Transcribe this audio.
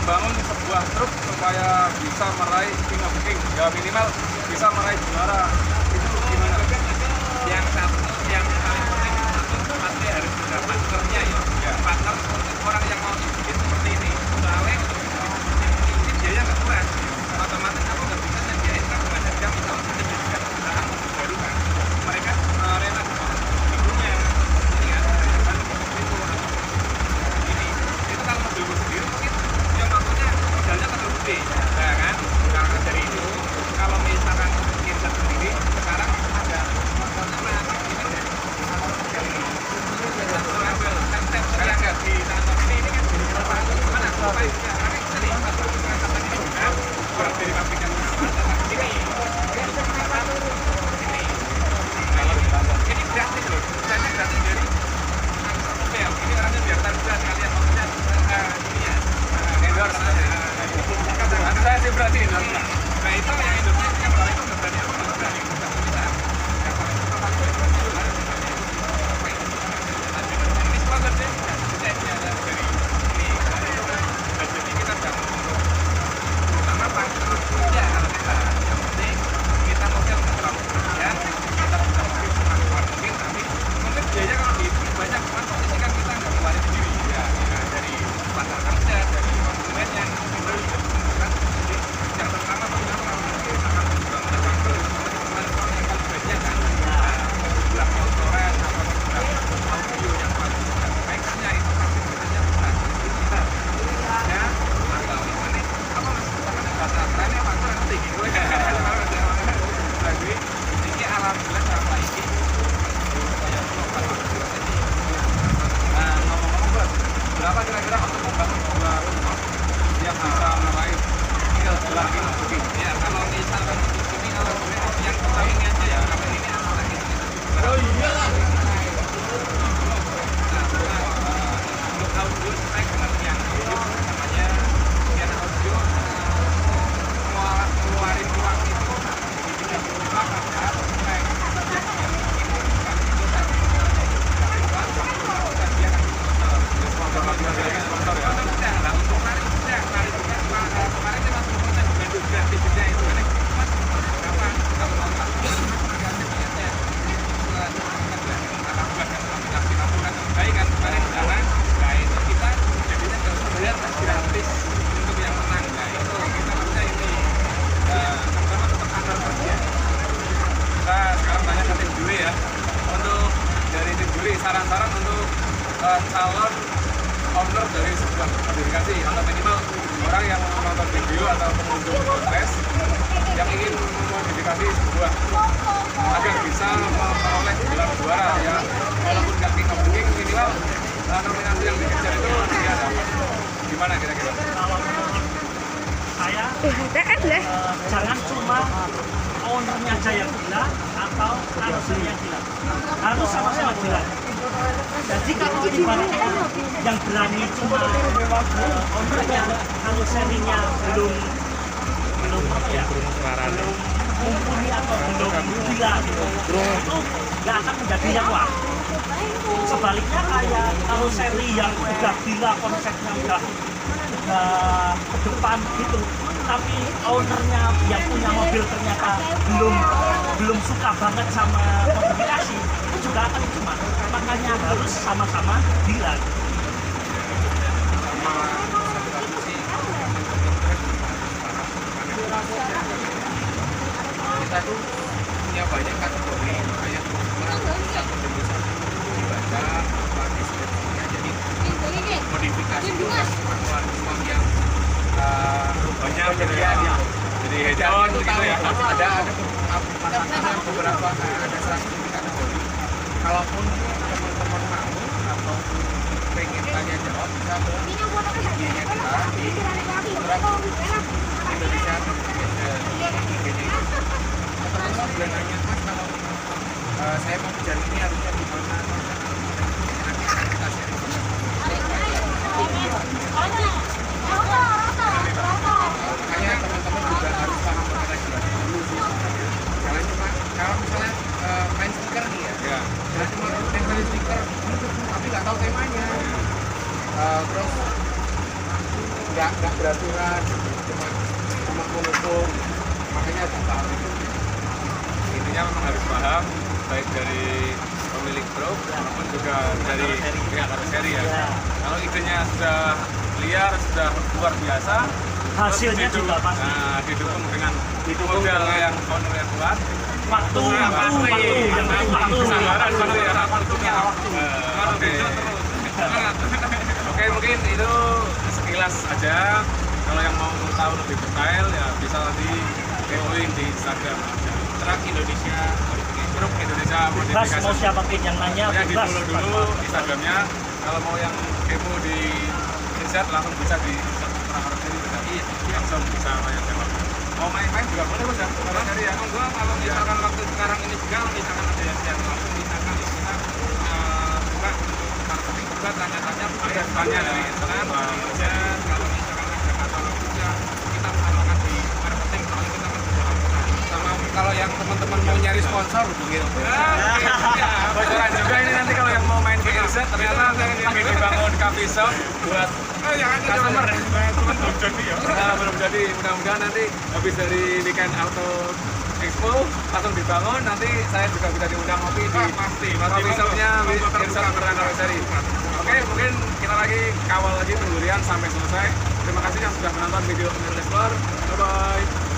membangun sebuah truk supaya bisa meraih King of King, ya minimal bisa meraih juara. Itu gimana? Yang satu, yang paling penting satu pasti harus ada partnernya ya. Partner untuk orang yang mau bikin seperti ini. Soalnya ini biaya nggak murah. Otomatis aku nggak bisa nyediain tabungan harga misal menjadikan perusahaan baru kan. Mereka rela minggunya, ini kan, itu ini. Itu kalau mobilku sendiri mungkin yang maksudnya modalnya terlalu gede, ya kan? Karena dari itu kalau misalkan kita sendiri sekarang ada maksudnya ini kan dari yang di kantor ini kan mana supaya kami sini masuk ke kantor ini juga kurang dari pabrikan ini ini gratis loh, misalnya gratis dari mobil ini orangnya biar terbuat kalian maksudnya ini ya endorse Saya sih berarti endorse. nah itu yang endorse yang kalau itu nggak berani aku nggak berani nggak bisa yang paling ini sponsor deh bisa ada dari ini jadi kita nggak untuk utama apa ya kalau kita yang penting kita modal nggak terlalu berlebihan kita bisa mobil semaksimal mungkin tapi mungkin biaya kalau dihitung banyak cuman posisi kan kita nggak keluarin sendiri ya dari pasar kerja dari konsumennya kan jadi yang pertama bagaimana kita akan membangun bangkrut kemarin yang paling banyak kan belah motoran apa audio yang paling baiknya itu pasti biasanya kita ya atau ini apa mas misalkan bahasa kerennya apa kurang ngerti gitu jadi ini alhamdulillah sampai ini kayak lokal Nah, ngomong-ngomong Bos, berapa kira-kira untuk membangun sebuah rumah yang bisa meraih gelar King of King? ya kalau misalkan untuk ini alhamdulillah yang kita ini aja ya kalau ini anak ini oh iyalah untuk audio spek dengan yang audio namanya yang audio ngeluarin uang itu dibikin cuma pada spek yang ini kan itu kan dia kan Sponsor lagi sponsor ya. udah lah untuk mari juga kemarin dia masuk proses Bandung gratis juga itu kan mas apa kamu mau tak aplikasinya aplikasi kamu kan baik kan kemarin karena nah itu kita jadinya nggak usah bayar gratis untuk yang menang nah itu kita maksudnya ini sama-sama tetap antar kerja Kita sekarang tanya ke tim juri ya. Untuk dari tim juri saran-saran untuk calon owner dari sebuah modifikasi atau minimal orang yang menonton video atau pengunjung kontes yang ingin memodifikasi sebuah agar bisa memperoleh gelar juara ya walaupun nggak King of King minimal nominasi yang dikejar itu dia dapat. Gimana kira-kira? Kalau menurut saya jangan cuma ownernya aja yang gila atau karosernya yang gila, harus sama-sama gila. Jadi kalau ibaratnya yang berani cuma ownernya karoserinya belum apa ya, belum mumpuni atau belum gila gitu, itu nggak akan menjadi yang wah. Sebaliknya kayak karoseri yang udah gila, konsepnya udah ke depan gitu, tapi ownernya yang punya mobil ternyata belum suka banget sama modifikasi, itu juga akan cuma. Makanya harus sama-sama gila. kita tuh punya banyak kategori kayak orang bisa bisa dibaca apa deskripsinya jadi modifikasi itu nggak cuma ngeluarin uang yang banyak penyediaannya Jadi head-on gitu ya. ada beberapa ada 100 kategori kalaupun teman-teman mau atau pengen tanya jawab bisa ke IG-nya kita di Indonesia IG-nya itu teman-teman boleh nanya mas kalau saya mau kejar ini harusnya gimana nanti akan kita share makanya teman-teman juga harus paham mengenai regulasi dulu sih jangan cuma kalau misalnya main stiker nih ya jangan cuma tempelin stiker tapi nggak tahu temanya terus nggak berarti hukum makanya data itu intinya memang harus paham baik dari pemilik truk maupun juga dari pihak karoseri ya. Kalau idenya sudah liar, sudah luar biasa, Hasilnya terus juga pasti. nah, didukung dengan modal yang owner yang kuat, Waktu yang kesabaran gitu ya. Oke. Oke, mungkin itu sekilas aja. Kalau yang mau tahu lebih detail ya bisa nanti kepoin di Instagram aja. Truk Indonesia Truk Indonesia bebas Modifikasi. mau siapapun yang nanya, Ya di bebas. follow dulu Instagramnya. Kalau mau yang kepo di insert langsung bisa di Instagram ini bisa. Langsung bisa langsung jawab. Mau main-main juga boleh mas ya. Kalau cari ya. monggo kalau misalkan waktu sekarang ini juga misalkan ada yang langsung misalkan kita buka marketing juga tanya-tanya Ada tanya dari Instagram Instagram. kalau misalkan ada katalog juga kita utamakan di marketing soalnya kita kan sudah lakukan Sama kalau yang teman-teman mau nyari sponsor hubungi. ya Bocoran juga ini nanti kalau yang mau main ke Irset ternyata lagi dibangun coffee shop buat jangan customer. cuman belum jadi ya Nah, belum jadi, mudah-mudahan nanti habis dari weekend auto expo langsung dibangun, nanti saya juga bisa diundang ngopi di pasti coffee shopnya Irset Perdana Karoseri. Oke, mungkin kita lagi kawal lagi pendurian sampai selesai. Terima kasih yang sudah menonton video Mirror Explore. Bye bye.